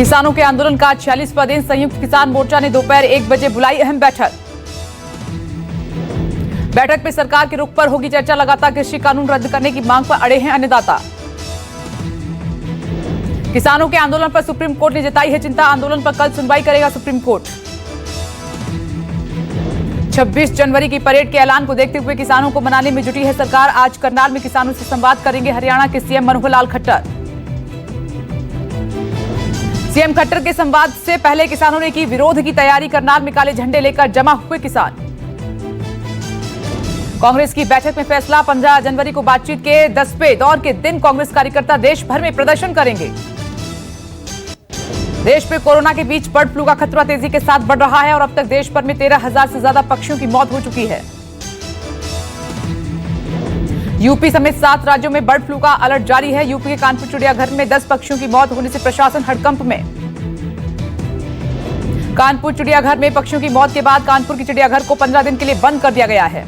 किसानों के आंदोलन का 46वां दिन। संयुक्त किसान मोर्चा ने दोपहर 1 बजे बुलाई अहम बैठक। बैठक में सरकार के रुख पर होगी चर्चा। लगातार कृषि कानून रद्द करने की मांग पर अड़े हैं अन्नदाता। किसानों के आंदोलन पर सुप्रीम कोर्ट ने जताई है चिंता। आंदोलन पर कल सुनवाई करेगा सुप्रीम कोर्ट। 26 जनवरी की परेड के ऐलान को देखते हुए किसानों को मनाने में जुटी है सरकार। आज करनाल में किसानों से संवाद करेंगे हरियाणा के सीएम मनोहर लाल खट्टर। सीएम खट्टर के संवाद से पहले किसानों ने की विरोध की तैयारी। करनाल में काले झंडे लेकर जमा हुए किसान। कांग्रेस की बैठक में फैसला। 15 जनवरी को बातचीत के 10वें दौर के दिन कांग्रेस कार्यकर्ता देश भर में प्रदर्शन करेंगे। देश में कोरोना के बीच बर्ड फ्लू का खतरा तेजी के साथ बढ़ रहा है और अब तक देश भर में 13,000 से ज्यादा पक्षियों की मौत हो चुकी है। यूपी समेत 7 राज्यों में बर्ड फ्लू का अलर्ट जारी है। यूपी के कानपुर चिड़ियाघर में 10 पक्षियों की मौत होने से प्रशासन हड़कंप में। कानपुर चिड़ियाघर में पक्षियों की मौत के बाद कानपुर की चिड़ियाघर को 15 दिन के लिए बंद कर दिया गया है।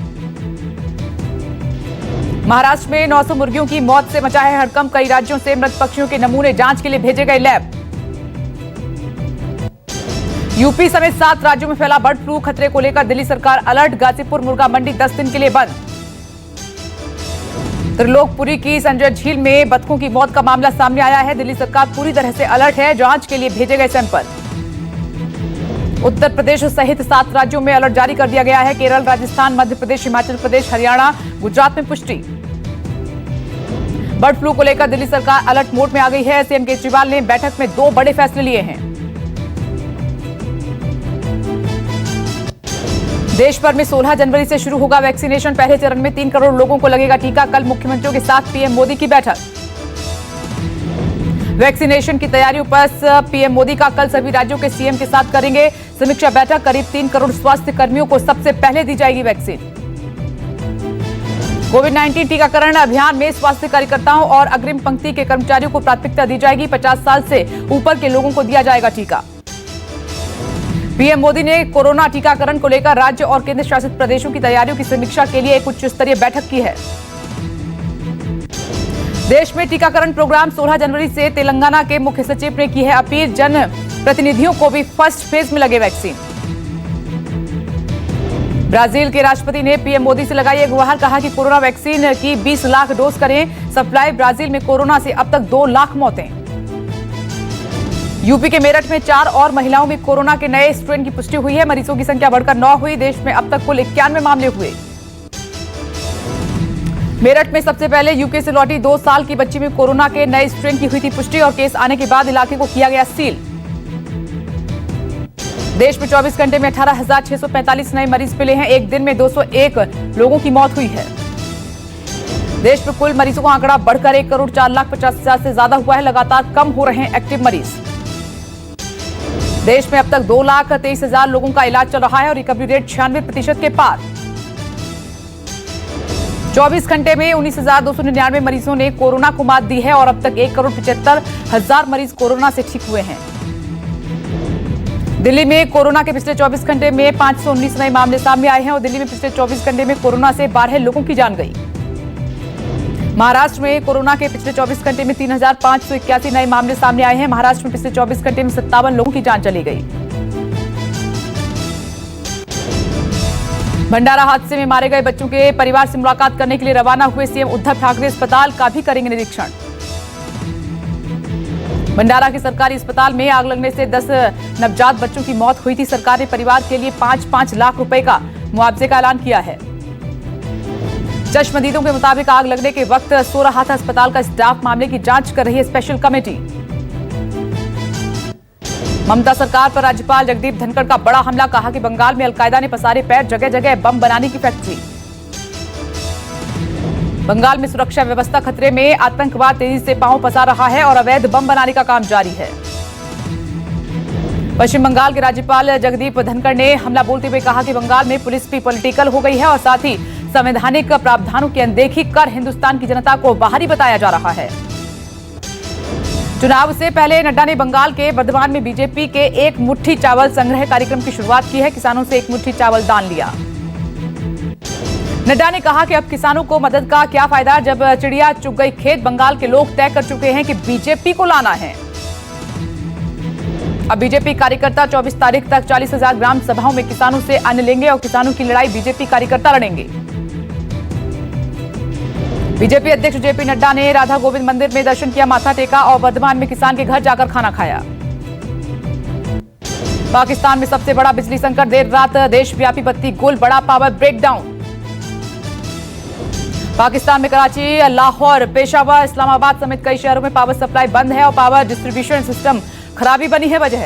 महाराष्ट्र में 900 मुर्गियों की मौत से मचा है हड़कंप। कई राज्यों से मृत पक्षियों के नमूने जांच के लिए भेजे गए लैब। यूपी समेत 7 राज्यों में फैला बर्ड फ्लू। खतरे को लेकर दिल्ली सरकार अलर्ट। गाजीपुर मुर्गा मंडी 10 दिन के लिए बंद। त्रिलोकपुरी की संजय झील में बतखों की मौत का मामला सामने आया है। दिल्ली सरकार पूरी तरह से अलर्ट है। जांच के लिए भेजे गए सैंपल। उत्तर प्रदेश सहित 7 राज्यों में अलर्ट जारी कर दिया गया है। केरल, राजस्थान, मध्य प्रदेश, हिमाचल प्रदेश, हरियाणा, गुजरात में पुष्टि। बर्ड फ्लू को लेकर दिल्ली सरकार अलर्ट मोड में आ गई है। सीएम केजरीवाल ने बैठक में 2 बड़े फैसले लिए हैं। देश भर में 16 जनवरी से शुरू होगा वैक्सीनेशन। पहले चरण में 3 करोड़ लोगों को लगेगा टीका। कल मुख्यमंत्रियों के साथ पीएम मोदी की बैठक। वैक्सीनेशन की तैयारियों पर पीएम मोदी का कल सभी राज्यों के सीएम के साथ करेंगे समीक्षा बैठक। करीब 3 करोड़ स्वास्थ्य कर्मियों को सबसे पहले दी जाएगी वैक्सीन। कोविड-19 टीकाकरण अभियान में स्वास्थ्य कार्यकर्ताओं और अग्रिम पंक्ति के कर्मचारियों को प्राथमिकता दी जाएगी। 50 साल से ऊपर के लोगों को दिया जाएगा टीका। पीएम मोदी ने कोरोना टीकाकरण को लेकर राज्य और केंद्र शासित प्रदेशों की तैयारियों की समीक्षा के लिए एक उच्च स्तरीय बैठक की है। देश में टीकाकरण प्रोग्राम 16 जनवरी से। तेलंगाना के मुख्य सचिव ने की है अपील। जन प्रतिनिधियों को भी फर्स्ट फेज में लगे वैक्सीन। ब्राजील के राष्ट्रपति ने पीएम मोदी से लगाई एक गुहार। कहा कि कोरोना वैक्सीन की 20 लाख डोज करें सप्लाई। ब्राजील में कोरोना से अब तक 2 लाख मौतें। यूपी के मेरठ में 4 और महिलाओं में कोरोना के नए स्ट्रेन की पुष्टि हुई है। मरीजों की संख्या बढ़कर 9 हुई। देश में अब तक कुल 91 मामले हुए। मेरठ में सबसे पहले यूके से लौटी 2 साल की बच्ची में कोरोना के नए स्ट्रेन की हुई थी पुष्टि और केस आने के बाद इलाके को किया गया सील। देश में 24 घंटे में 18,645 नए मरीज मिले हैं। एक दिन में 201 लोगों की मौत हुई है। देश में कुल मरीजों का आंकड़ा बढ़कर 1,04,50,000 से ज्यादा हुआ है। लगातार कम हो रहे हैं एक्टिव मरीज। देश में अब तक 2,23,000 लोगों का इलाज चल रहा है और रिकवरी रेट 96% के पार। 24 घंटे में 19,299 मरीजों ने कोरोना को मात दी है और अब तक 1,75,000 मरीज कोरोना से ठीक हुए हैं। दिल्ली में कोरोना के पिछले 24 घंटे में 519 नए मामले सामने आए हैं और दिल्ली में पिछले 24 घंटे में कोरोना से 12 लोगों की जान गई। महाराष्ट्र में कोरोना के पिछले 24 घंटे में 3,581 नए मामले सामने आए हैं। महाराष्ट्र में पिछले 24 घंटे में 57 लोगों की जान चली गई। भंडारा हादसे में मारे गए बच्चों के परिवार से मुलाकात करने के लिए रवाना हुए सीएम उद्धव ठाकरे अस्पताल का भी करेंगे निरीक्षण। भंडारा के सरकारी अस्पताल में आग लगने से 10 नवजात बच्चों की मौत हुई थी। सरकार ने परिवार के लिए 5-5 लाख रुपए का मुआवजे का ऐलान किया है। चश्मदीदों के मुताबिक आग लगने के वक्त सो रहा था अस्पताल का स्टाफ। मामले की जांच कर रही है स्पेशल कमेटी। ममता सरकार पर राज्यपाल जगदीप धनखड़ का बड़ा हमला। कहा कि बंगाल में अलकायदा ने पसारे पैर। जगह जगह बम बनाने की फैक्ट्री। बंगाल में सुरक्षा व्यवस्था खतरे में। आतंकवाद तेजी से पांव पसार रहा है और अवैध बम बनाने का काम जारी है। पश्चिम बंगाल के राज्यपाल जगदीप धनखड़ ने हमला बोलते हुए कहा कि बंगाल में पुलिस भी पॉलिटिकल हो गई है और साथ ही संवैधानिक प्रावधानों की अनदेखी कर हिंदुस्तान की जनता को बाहरी बताया जा रहा है। चुनाव से पहले नड्डा ने बंगाल के बर्धमान में बीजेपी के एक मुट्ठी चावल संग्रह कार्यक्रम की शुरुआत की है। किसानों से एक मुट्ठी चावल दान लिया। नड्डा ने कहा कि अब किसानों को मदद का क्या फायदा जब चिड़िया चुग गई खेत। बंगाल के लोग तय कर चुके हैं कि बीजेपी को लाना है। अब बीजेपी कार्यकर्ता 24 तारीख तक 40,000 ग्राम सभाओं में किसानों से अन्न लेंगे और किसानों की लड़ाई बीजेपी कार्यकर्ता लड़ेंगे। बीजेपी अध्यक्ष जेपी नड्डा ने राधा गोविंद मंदिर में दर्शन किया, माथा टेका और वर्धमान में किसान के घर जाकर खाना खाया। पाकिस्तान में सबसे बड़ा बिजली संकट, देर रात देशव्यापी बत्ती गुल, बड़ा पावर ब्रेकडाउन। पाकिस्तान में कराची, लाहौर, पेशावर, इस्लामाबाद समेत कई शहरों में पावर सप्लाई बंद है और पावर डिस्ट्रीब्यूशन सिस्टम खराबी बनी है वजह।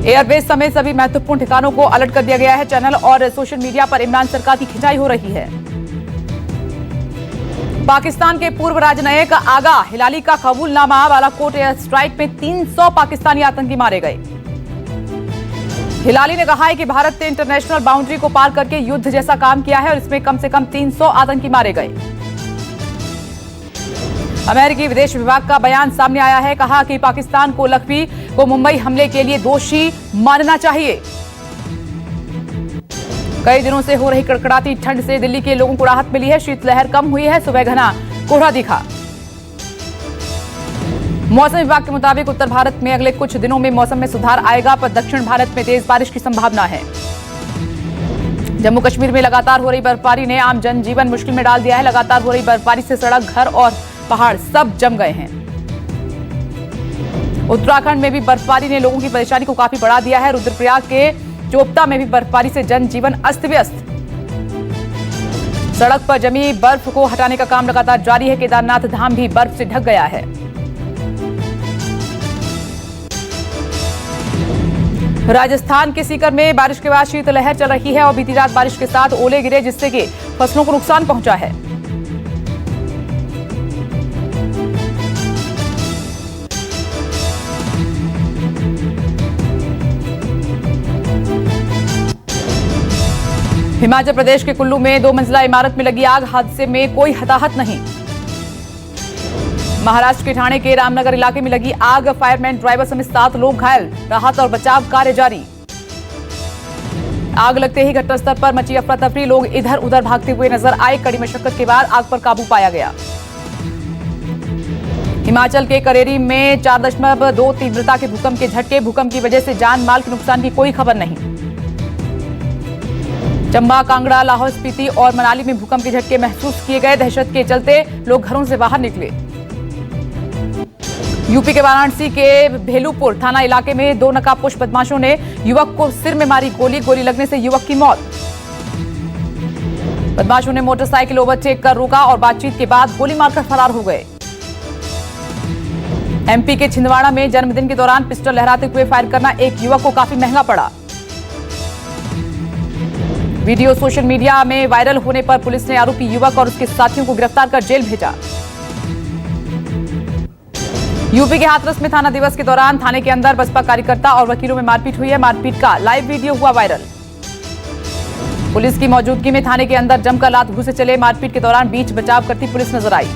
एयरबेस समेत सभी महत्वपूर्ण ठिकानों को अलर्ट कर दिया गया है। चैनल और सोशल मीडिया पर इमरान सरकार की खिंचाई हो रही है। पाकिस्तान के पूर्व राजनयिक आगा हिलाली का कबूलनामा, बालाकोट एयर स्ट्राइक में 300 पाकिस्तानी आतंकी मारे गए। हिलाली ने कहा है कि भारत ने इंटरनेशनल बाउंड्री को पार करके युद्ध जैसा काम किया है और इसमें कम से कम 300 आतंकी मारे गए। अमेरिकी विदेश विभाग का बयान सामने आया है, कहा कि पाकिस्तान को लखवी को मुंबई हमले के लिए दोषी मानना चाहिए। कई दिनों से हो रही कड़कड़ाती ठंड से दिल्ली के लोगों को राहत मिली है, शीतलहर कम हुई है, सुबह घना कोहरा दिखा। मौसम विभाग के मुताबिक उत्तर भारत में अगले कुछ दिनों में मौसम में सुधार आएगा, पर दक्षिण भारत में तेज बारिश की संभावना है। जम्मू कश्मीर में लगातार हो रही बर्फबारी ने आम जनजीवन मुश्किल में डाल दिया है। लगातार हो रही बर्फबारी से सड़क, घर और पहाड़ सब जम गए हैं। उत्तराखंड में भी बर्फबारी ने लोगों की परेशानी को काफी बढ़ा दिया है। रुद्रप्रयाग के चोपता में भी बर्फबारी से जनजीवन अस्त व्यस्त। सड़क पर जमी बर्फ को हटाने का काम लगातार जारी है। केदारनाथ धाम भी बर्फ से ढक गया है। राजस्थान के सीकर में बारिश के बाद शीतलहर चल रही है और बीती रात बारिश के साथ ओले गिरे, जिससे कि फसलों को नुकसान पहुंचा है। हिमाचल प्रदेश के कुल्लू में 2 मंजिला इमारत में लगी आग, हादसे में कोई हताहत नहीं। महाराष्ट्र के ठाणे के रामनगर इलाके में लगी आग, फायरमैन, ड्राइवर समेत 7 लोग घायल, राहत और बचाव कार्य जारी। आग लगते ही घटनास्थल पर मची अफरा तफरी, लोग इधर उधर भागते हुए नजर आए। कड़ी मशक्कत के बाद आग पर काबू पाया गया। हिमाचल के करेरी में 4.2 तीव्रता के भूकंप के झटके, भूकंप की वजह से जान माल के नुकसान की कोई खबर नहीं। चंबा, कांगड़ा, लाहौल स्पीति और मनाली में भूकंप के झटके महसूस किए गए। दहशत के चलते लोग घरों से बाहर निकले। यूपी के वाराणसी के भेलूपुर थाना इलाके में 2 नकाबपोश बदमाशों ने युवक को सिर में मारी गोली, गोली लगने से युवक की मौत। बदमाशों ने मोटरसाइकिल ओवरटेक कर रोका और बातचीत के बाद गोली मारकर फरार हो गए। एमपी के छिंदवाड़ा में जन्मदिन के दौरान पिस्टल लहराते हुए फायर करना एक युवक को काफी महंगा पड़ा। वीडियो सोशल मीडिया में वायरल होने पर पुलिस ने आरोपी युवक और उसके साथियों को गिरफ्तार कर जेल भेजा। यूपी के हाथरस में थाना दिवस के दौरान थाने के अंदर बसपा कार्यकर्ता और वकीलों में मारपीट हुई है। मारपीट का लाइव वीडियो हुआ वायरल। पुलिस की मौजूदगी में थाने के अंदर जमकर लात घूंसे चले। मारपीट के दौरान बीच बचाव करती पुलिस नजर आई।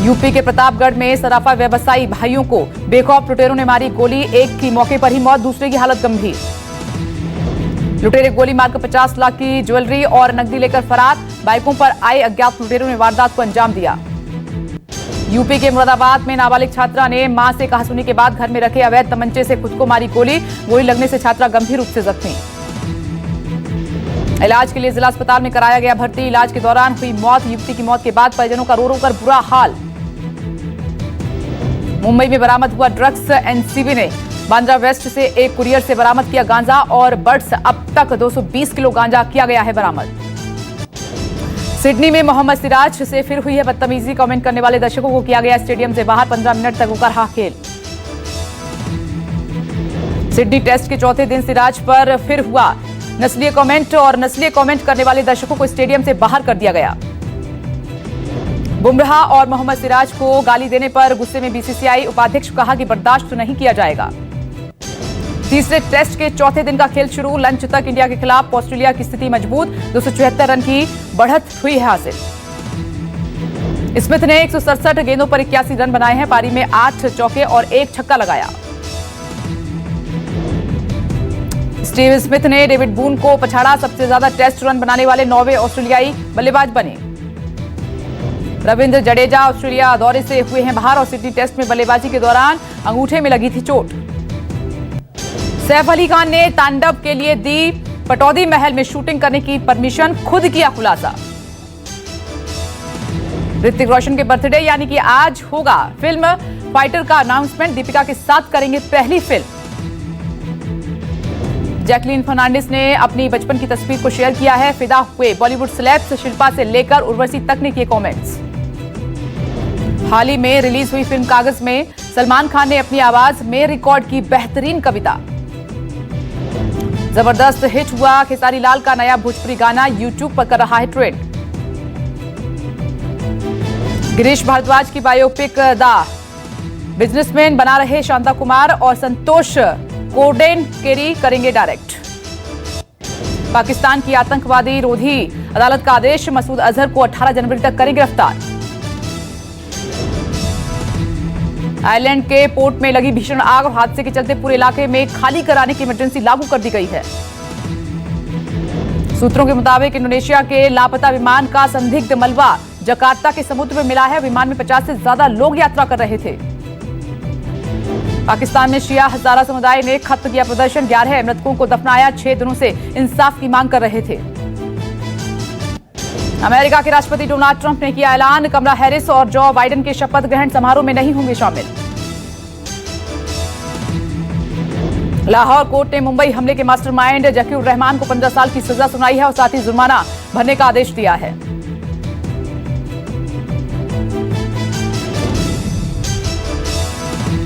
यूपी के प्रतापगढ़ में सराफा व्यवसायी भाइयों को बेखौफ लुटेरों ने मारी गोली, एक की मौके पर ही मौत, दूसरे की हालत गंभीर। लुटेरे गोली मारकर 50 लाख की ज्वेलरी और नकदी लेकर फरार। बाइकों पर आए अज्ञात लुटेरों ने वारदात को अंजाम दिया। यूपी के मुरादाबाद में नाबालिग छात्रा ने मां से कहासुनी के बाद घर में रखे अवैध तमंचे से खुद को मारी गोली, गोली लगने से छात्रा गंभीर रूप से जख्मी। इलाज के लिए जिला अस्पताल में कराया गया भर्ती। इलाज के दौरान हुई मौत। युवती की मौत के बाद परिजनों का रो रो कर बुरा हाल। मुंबई में बरामद हुआ ड्रग्स। एनसीबी ने बांद्रा वेस्ट से एक कुरियर से बरामद किया गांजा और बर्ड्स। अब तक 220 किलो गांजा किया गया है बरामद। सिडनी में मोहम्मद सिराज से फिर हुई है बदतमीजी। कमेंट करने वाले दर्शकों को किया गया स्टेडियम से बाहर। 15 मिनट तक रुका रहा खेल। सिडनी टेस्ट के चौथे दिन सिराज पर फिर हुआ नस्लीय कमेंट और नस्लीय कमेंट करने वाले दर्शकों को स्टेडियम से बाहर कर दिया गया। बुमराह और मोहम्मद सिराज को गाली देने पर गुस्से में बीसीसीआई उपाध्यक्ष कहा कि बर्दाश्त नहीं किया जाएगा। तीसरे टेस्ट के चौथे दिन का खेल शुरू। लंच तक इंडिया के खिलाफ ऑस्ट्रेलिया की स्थिति मजबूत। 274 रन की बढ़त हुई है हासिल। स्मिथ ने 167 गेंदों पर 81 रन बनाए हैं। पारी में 8 चौके और 1 छक्का लगाया। स्टीव स्मिथ ने डेविड बून को पछाड़ा। सबसे ज्यादा टेस्ट रन बनाने वाले 9वें ऑस्ट्रेलियाई बल्लेबाज बने। रविंद्र जडेजा ऑस्ट्रेलिया दौरे से हुए हैं बाहर और सिडनी टेस्ट में बल्लेबाजी के दौरान अंगूठे में लगी थी चोट। सैफ अली खान ने तांडव के लिए दी पटौदी महल में शूटिंग करने की परमिशन, खुद किया खुलासा। ऋतिक रोशन के बर्थडे यानी कि आज होगा फिल्म फाइटर का अनाउंसमेंट, दीपिका के साथ करेंगे पहली फिल्म। जैकलीन फर्नांडिस ने अपनी बचपन की तस्वीर को शेयर किया है। फिदा हुए बॉलीवुड सेलेब्स शिल्पा से लेकर उर्वशी तक ने किए कमेंट्स। हाल ही में रिलीज हुई फिल्म कागज में सलमान खान ने अपनी आवाज में रिकॉर्ड की बेहतरीन कविता। जबरदस्त हिट हुआ खेसारी लाल का नया भोजपुरी गाना, यूट्यूब पर कर रहा है ट्रेंड। गिरीश भारद्वाज की बायोपिक द बिजनेसमैन बना रहे शांता कुमार और संतोष कोडेन केरी करेंगे डायरेक्ट। पाकिस्तान की आतंकवादी रोधी अदालत का आदेश, मसूद अजहर को 18 जनवरी तक करें गिरफ्तार। आयरलैंड के पोर्ट में लगी भीषण आग और हादसे के चलते पूरे इलाके में खाली कराने की इमरजेंसी लागू कर दी गई है। सूत्रों के मुताबिक इंडोनेशिया के लापता विमान का संदिग्ध मलबा जकार्ता के समुद्र में मिला है। विमान में 50 से ज्यादा लोग यात्रा कर रहे थे। पाकिस्तान में शिया हजारा समुदाय ने खत्म किया प्रदर्शन, 11 मृतकों को दफनाया, 6 दिनों से इंसाफ की मांग कर रहे थे। अमेरिका के राष्ट्रपति डोनाल्ड ट्रंप ने किया ऐलान, कमला हैरिस और जो बाइडेन के शपथ ग्रहण समारोह में नहीं होंगे शामिल। लाहौर कोर्ट ने मुंबई हमले के मास्टरमाइंड जकीउर रहमान को 15 साल की सजा सुनाई है और साथ ही जुर्माना भरने का आदेश दिया है।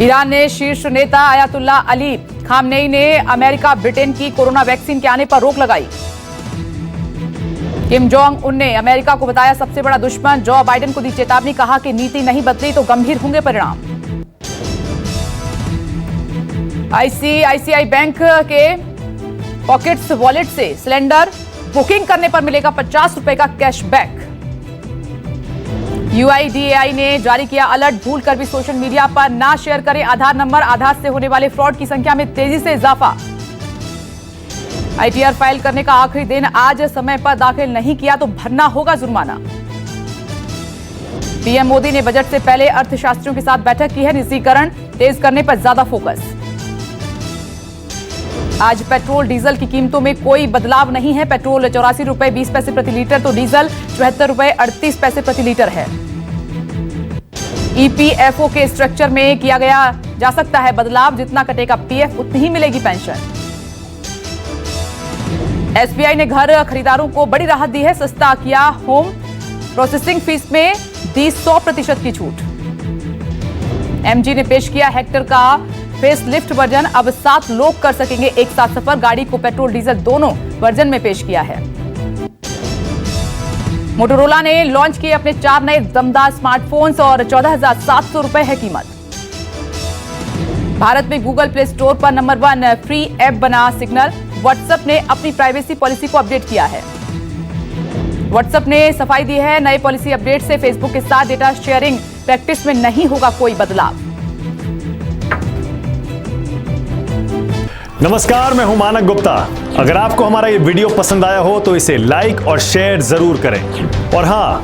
ईरान ने शीर्ष नेता आयतुल्ला अली खामनेई ने अमेरिका ब्रिटेन की कोरोना वैक्सीन के आने पर रोक लगाई। किम जोंग उन ने अमेरिका को बताया सबसे बड़ा दुश्मन, जो बाइडेन को दी चेतावनी, कहा कि नीति नहीं बदली तो गंभीर होंगे परिणाम। आईसीआईसीआई बैंक के पॉकेट्स वॉलेट से सिलेंडर बुकिंग करने पर मिलेगा 50 रुपए का कैशबैक। यूआईडीएआई ने जारी किया अलर्ट, भूल कर भी सोशल मीडिया पर ना शेयर करें आधार नंबर। आधार से होने वाले फ्रॉड की संख्या में तेजी से इजाफा। आईटीआर फाइल करने का आखिरी दिन आज, समय पर दाखिल नहीं किया तो भरना होगा जुर्माना। पीएम मोदी ने बजट से पहले अर्थशास्त्रियों के साथ बैठक की है, निजीकरण तेज करने पर ज्यादा फोकस। आज पेट्रोल डीजल की कीमतों में कोई बदलाव नहीं है। पेट्रोल 84 रुपए 20 पैसे प्रति लीटर तो डीजल 74 रुपए 38 पैसे प्रति लीटर है। ईपीएफओ के स्ट्रक्चर में किया गया जा सकता है बदलाव, जितना कटेगा पीएफ उतनी ही मिलेगी पेंशन। एसबीआई ने घर खरीदारों को बड़ी राहत दी है, सस्ता किया होम प्रोसेसिंग फीस में दी 100% की छूट। एमजी ने पेश किया हेक्टर का फेसलिफ्ट वर्जन, अब 7 लोग कर सकेंगे एक साथ सफर। गाड़ी को पेट्रोल डीजल दोनों वर्जन में पेश किया है। मोटोरोला ने लॉन्च किए अपने 4 नए दमदार स्मार्टफोन्स और 14,700 रुपए है कीमत। भारत में गूगल प्ले स्टोर पर नंबर 1 फ्री ऐप बना सिग्नल। व्हाट्सएप ने अपनी प्राइवेसी पॉलिसी को अपडेट किया है। व्हाट्सएप ने सफाई दी है, नई पॉलिसी अपडेट से फेसबुक के साथ डेटा शेयरिंग प्रैक्टिस में नहीं होगा कोई बदलाव। नमस्कार, मैं हूं मानक गुप्ता। अगर आपको हमारा ये वीडियो पसंद आया हो तो इसे लाइक और शेयर जरूर करें और हां,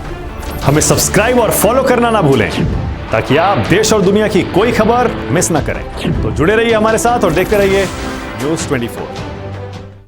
हमें सब्सक्राइब और फॉलो करना ना भूलें ताकि आप देश और दुनिया की कोई खबर मिस ना करें। तो जुड़े रहिए हमारे साथ और देखते रहिए न्यूज़ 24।